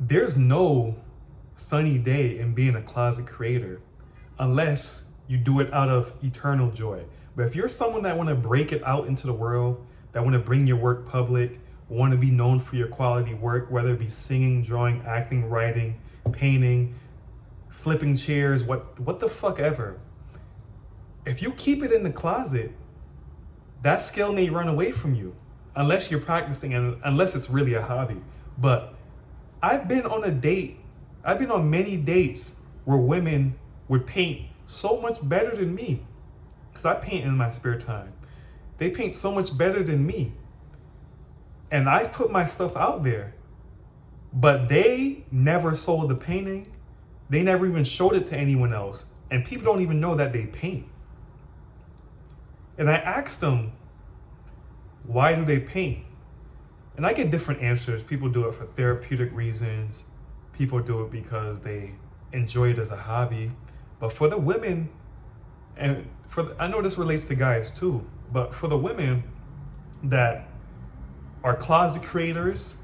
there's no sunny day in being a closet creator unless you do it out of eternal joy. But if you're someone that want to break it out into the world, that want to bring your work public, want to be known for your quality work, whether it be singing, drawing, acting, writing, painting, flipping chairs, what the fuck ever. If you keep it in the closet, that skill may run away from you unless you're practicing and unless it's really a hobby. But I've been on many dates where women would paint so much better than me, because I paint in my spare time. They paint so much better than me. And I've put my stuff out there, but they never sold the painting. They never even showed it to anyone else. And people don't even know that they paint. And I asked them, why do they paint? And I get different answers. People do it for therapeutic reasons. People do it because they enjoy it as a hobby. But for the women, I know this relates to guys too, but for the women that are closet creators,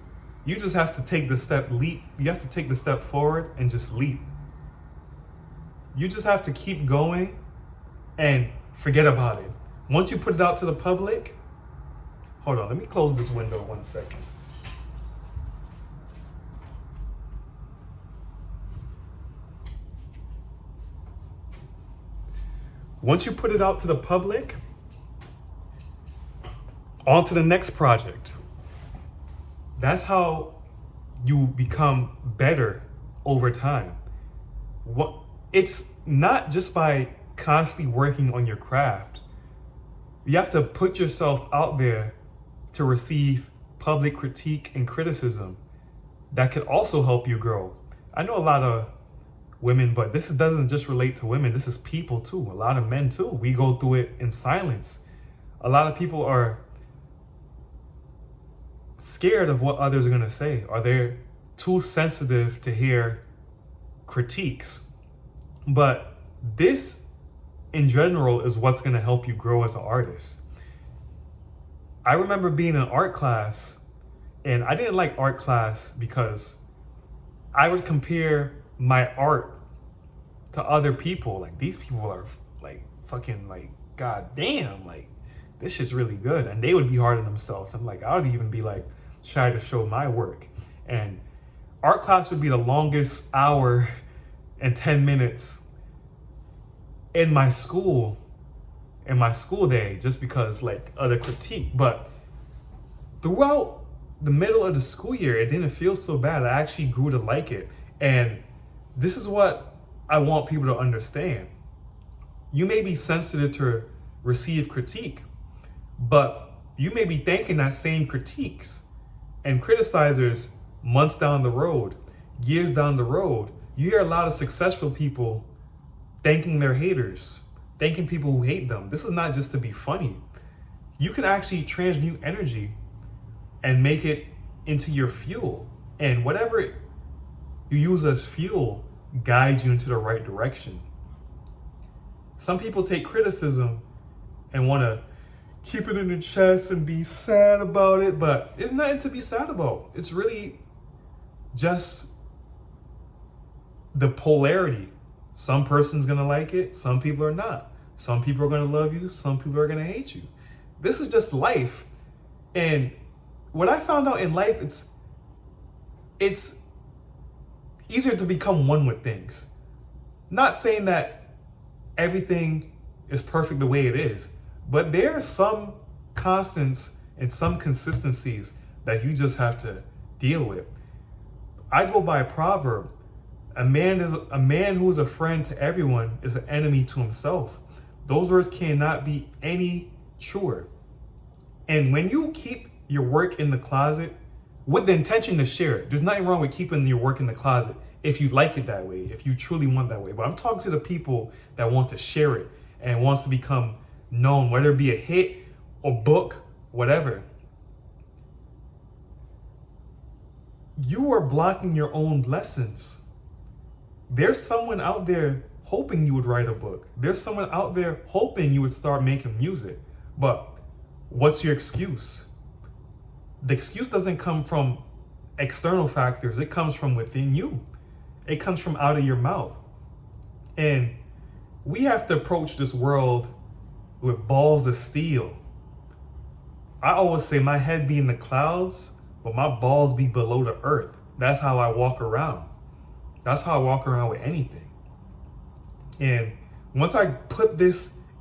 you just have to take the step leap. You have to take the step forward and just leap. You just have to keep going and forget about it. Once you put it out to the public, hold on, let me close this window 1 second. Once you put it out to the public, on to the next project. That's how you become better over time. It's not just by constantly working on your craft. You have to put yourself out there to receive public critique and criticism that could also help you grow. I know a lot of women, but this doesn't just relate to women. This is people too. A lot of men too. We go through it in silence. A lot of people are scared of what others are going to say, or they're too sensitive to hear critiques. But this in general is what's going to help you grow as an artist. I remember being in art class, and I didn't like art class because I would compare my art to other people. Like, these people are like fucking like, god damn, like this shit's really good. And they would be hard on themselves. I'm like, I would even be like, try to show my work. And art class would be the longest hour and 10 minutes in my school day, just because like of the critique. But throughout the middle of the school year, it didn't feel so bad. I actually grew to like it. And this is what I want people to understand. You may be sensitive to receive critique, but you may be thinking that same critiques and criticizers months down the road, years down the road. You hear a lot of successful people thanking their haters, thanking people who hate them. This is not just to be funny. You can actually transmute energy and make it into your fuel. And whatever you use as fuel guides you into the right direction. Some people take criticism and want to keep it in their chest and be sad about it, but it's nothing to be sad about. It's really just the polarity. Some person's gonna like it, some people are not. Some people are gonna love you, some people are gonna hate you. This is just life. And what I found out in life, it's easier to become one with things. Not saying that everything is perfect the way it is, but there are some constants and some consistencies that you just have to deal with. I go by a proverb. A man who is a friend to everyone is an enemy to himself. Those words cannot be any truer. And when you keep your work in the closet with the intention to share it, there's nothing wrong with keeping your work in the closet if you like it that way, if you truly want that way. But I'm talking to the people that want to share it and wants to become known, whether it be a hit or book, whatever. You are blocking your own blessings. There's someone out there hoping you would write a book. There's someone out there hoping you would start making music. But what's your excuse? The excuse doesn't come from external factors. It comes from within you. It comes from out of your mouth. And we have to approach this world with balls of steel. I always say my head be in the clouds, but my balls be below the earth. That's how I walk around. That's how I walk around with anything. And once I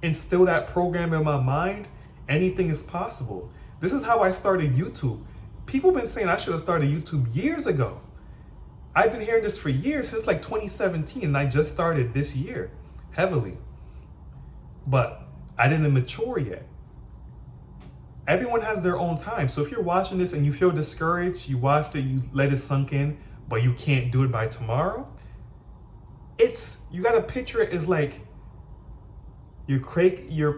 instill that program in my mind, anything is possible. This is how I started YouTube. People have been saying I should have started YouTube years ago. I've been hearing this for years, since like 2017, and I just started this year, heavily. But I didn't mature yet. Everyone has their own time. So if you're watching this and you feel discouraged, you watched it, you let it sunk in, but you can't do it by tomorrow, you gotta picture it as like you're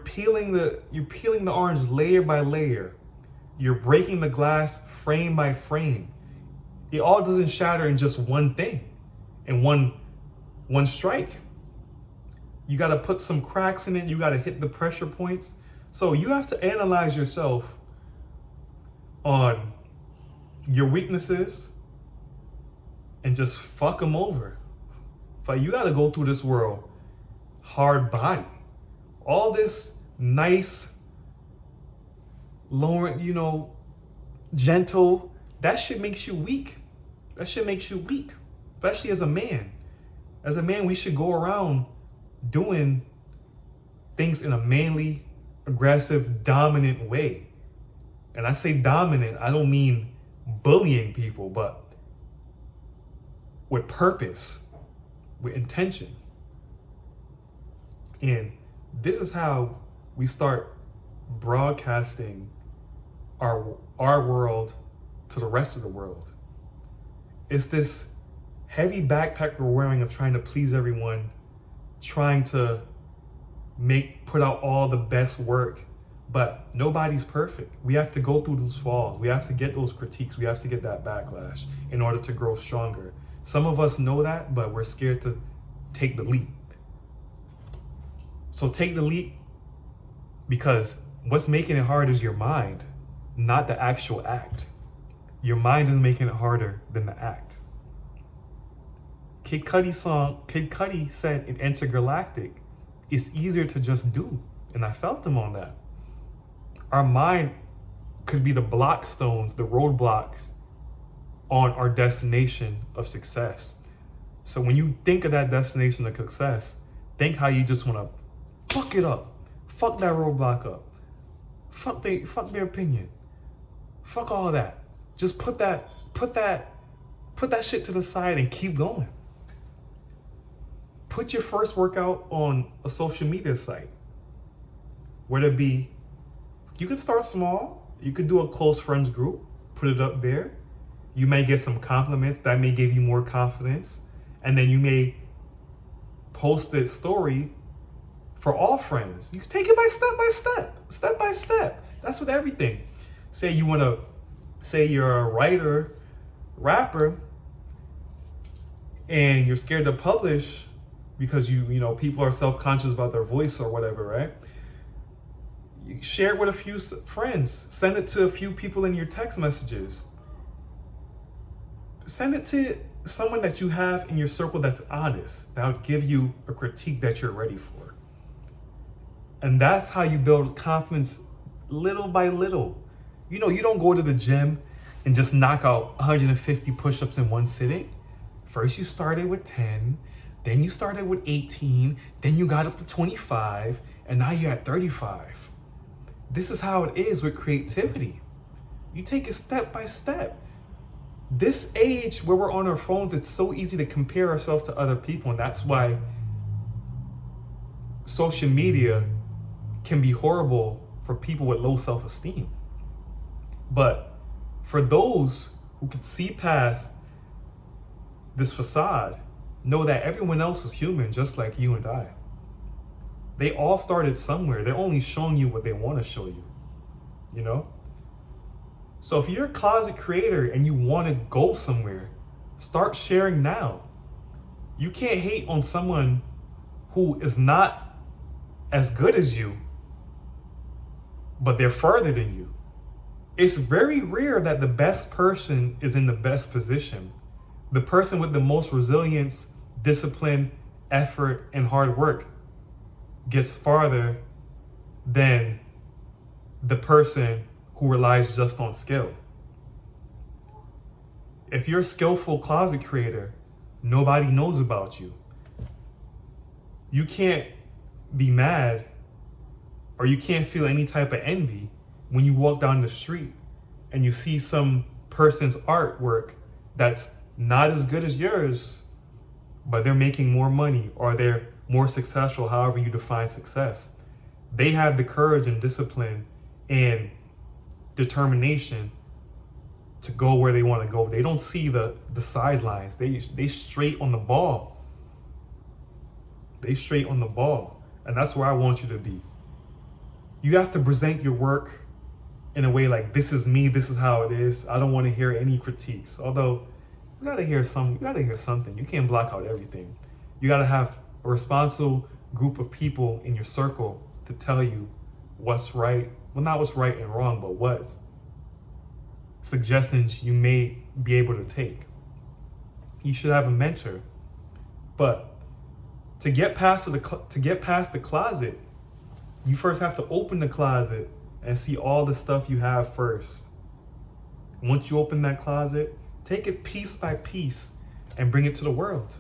peeling the orange layer by layer. You're breaking the glass frame by frame. It all doesn't shatter in just one thing, in one strike. You got to put some cracks in it. You got to hit the pressure points. So you have to analyze yourself on your weaknesses and just fuck them over. But you got to go through this world hard body. All this nice, lower, gentle, that shit makes you weak. That shit makes you weak, especially as a man. As a man, we should go around doing things in a manly, aggressive, dominant way. And I say dominant, I don't mean bullying people, but with purpose, with intention. And this is how we start broadcasting our world to the rest of the world. It's this heavy backpack we're wearing of trying to please everyone, trying to put out all the best work, but nobody's perfect. We have to go through those falls. We have to get those critiques. We have to get that backlash in order to grow stronger. Some of us know that, but we're scared to take the leap. So take the leap, because what's making it hard is your mind, not the actual act. Your mind is making it harder than the act. Kid Cudi said in Intergalactic, it's easier to just do. And I felt him on that. Our mind could be the block stones, the roadblocks on our destination of success. So when you think of that destination of success, think how you just want to fuck it up. Fuck that roadblock up. Fuck their opinion. Fuck all that. Just put that shit to the side and keep going. Put your first workout on a social media site. Whether it be, you could start small. You could do a close friends group, put it up there. You may get some compliments that may give you more confidence. And then you may post a story for all friends. You can take it step by step. That's with everything. Say you're a writer, rapper, and you're scared to publish because people are self-conscious about their voice or whatever, right? You share it with a few friends. Send it to a few people in your text messages. Send it to someone that you have in your circle that's honest, that would give you a critique that you're ready for. And that's how you build confidence little by little. You don't go to the gym and just knock out 150 push-ups in one sitting. First you started with 10, then you started with 18, then you got up to 25, and now you're at 35. This is how it is with creativity. You take it step by step. This age where we're on our phones, it's so easy to compare ourselves to other people, and that's why social media can be horrible for people with low self-esteem. But for those who can see past this facade, know that everyone else is human just like you and I. They all started somewhere. They're only showing you what they want to show you, So if you're a closet creator and you want to go somewhere, start sharing now. You can't hate on someone who is not as good as you, but they're further than you. It's very rare that the best person is in the best position. The person with the most resilience, discipline, effort, and hard work gets farther than the person who relies just on skill. If you're a skillful closet creator, nobody knows about you. You can't be mad or you can't feel any type of envy when you walk down the street and you see some person's artwork that's not as good as yours, but they're making more money or they're more successful, however you define success. They have the courage and discipline and determination to go where they want to go. They don't see the sidelines. They straight on the ball. They straight on the ball. And that's where I want you to be. You have to present your work in a way like, this is me, this is how it is. I don't want to hear any critiques. Although you gotta hear something. You can't block out everything. You gotta have a responsible group of people in your circle to tell you what's right. Well, not what's right and wrong, but what's suggestions you may be able to take. You should have a mentor. But to get past the closet, you first have to open the closet and see all the stuff you have first. Once you open that closet, take it piece by piece and bring it to the world.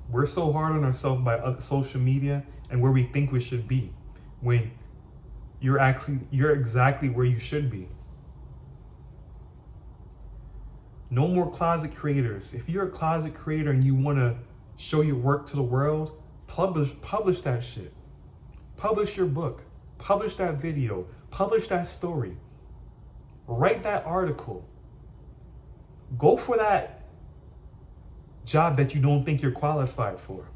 We're so hard on ourselves by social media and where we think we should be, when you're exactly where you should be. No more closet creators. If you're a closet creator and you want to show your work to the world, publish that shit. Publish your book. Publish that video. Publish that story. Write that article. Go for that job that you don't think you're qualified for.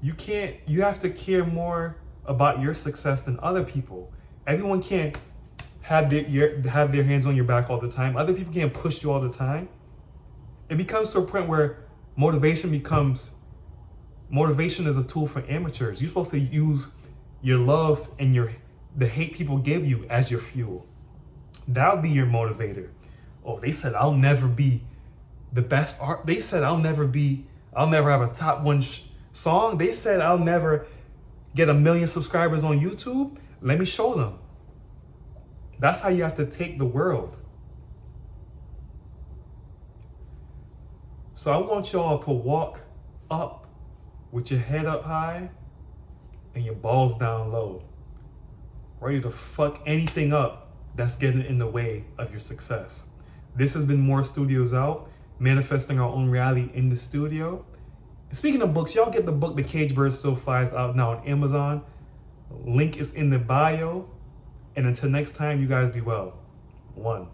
You have to care more about your success than other people. Everyone can't have their hands on your back all the time. Other people can't push you all the time. It becomes to a point where motivation is a tool for amateurs. You're supposed to use your love and the hate people give you as your fuel. That'll be your motivator. Oh, they said I'll never be the best art. They said I'll never have a top one song. They said I'll never get 1 million subscribers on YouTube. Let me show them. That's how you have to take the world. So I want y'all to walk up with your head up high and your balls down low, ready to fuck anything up that's getting in the way of your success. This has been More Studios Out, manifesting our own reality in the studio. And speaking of books, y'all get the book The Cage Bird Still Flies out now on Amazon. Link is in the bio. And until next time, you guys be well. 1.